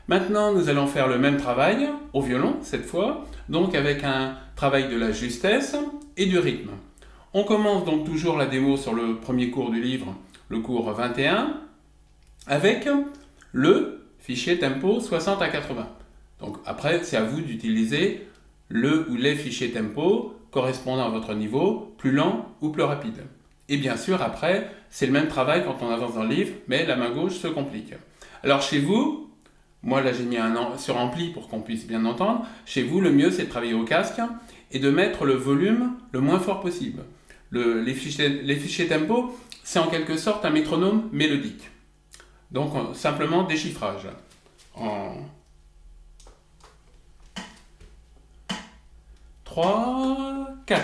Maintenant, nous allons faire le même travail au violon, cette fois, donc avec un travail de la justesse et du rythme. On commence donc toujours la démo sur le premier cours du livre, le cours 21, avec le fichier tempo 60 à 80. Donc après, c'est à vous d'utiliser le ou les fichiers tempo correspondant à votre niveau, plus lent ou plus rapide. Et bien sûr, après, c'est le même travail quand on avance dans le livre, mais la main gauche se complique. Alors chez vous, moi là j'ai mis sur ampli pour qu'on puisse bien entendre, chez vous le mieux c'est de travailler au casque et de mettre le volume le moins fort possible. Les fichiers tempo, c'est en quelque sorte un métronome mélodique. Donc simplement déchiffrage. En 3, 4.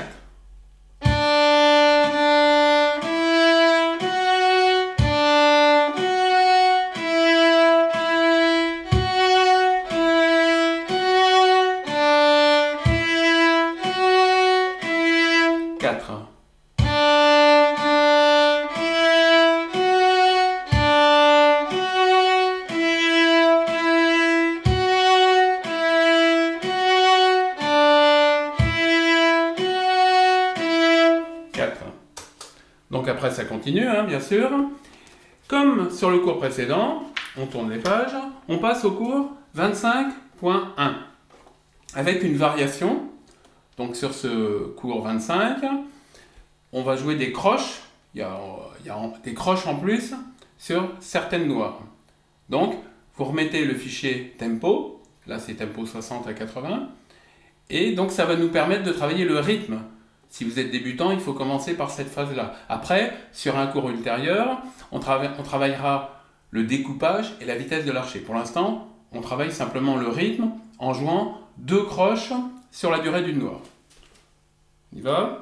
Donc après ça continue, bien sûr. Comme sur le cours précédent, on tourne les pages, on passe au cours 25.1 avec une variation. Donc sur ce cours 25, on va jouer des croches, il y a des croches en plus sur certaines noires. Donc vous remettez le fichier tempo, là c'est tempo 60 à 80, et donc ça va nous permettre de travailler le rythme. Si vous êtes débutant, il faut commencer par cette phase-là. Après, sur un cours ultérieur, on travaillera le découpage et la vitesse de l'archet. Pour l'instant, on travaille simplement le rythme en jouant 2 croches sur la durée d'une noire. On y va.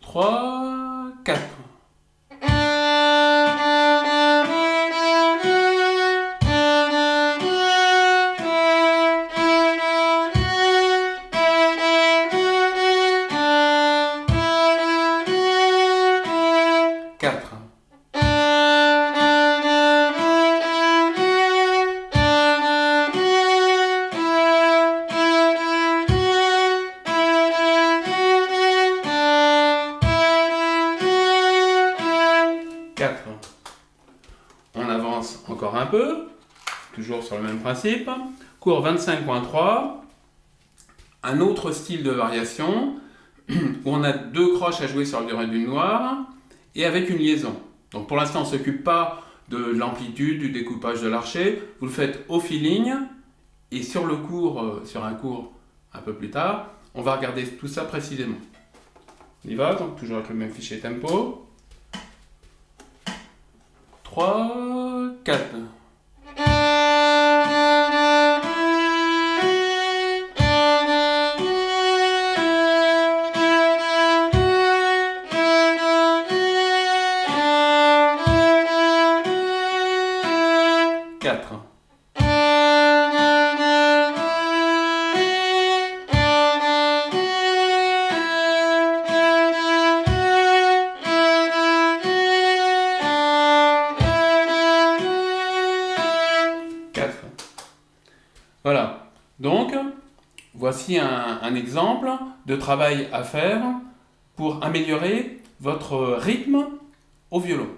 3, 4. 4. 4. On avance encore un peu, toujours sur le même principe. Cours 25.3, un autre style de variation où on a 2 croches à jouer sur la durée d'une noire et avec une liaison. Donc pour l'instant on ne s'occupe pas de l'amplitude, du découpage de l'archet, vous le faites au feeling et sur le cours, sur un cours un peu plus tard, on va regarder tout ça précisément. On y va, donc toujours avec le même fichier tempo. 3, 4. 4. 4. Voilà. Donc, voici un exemple de travail à faire pour améliorer votre rythme au violon.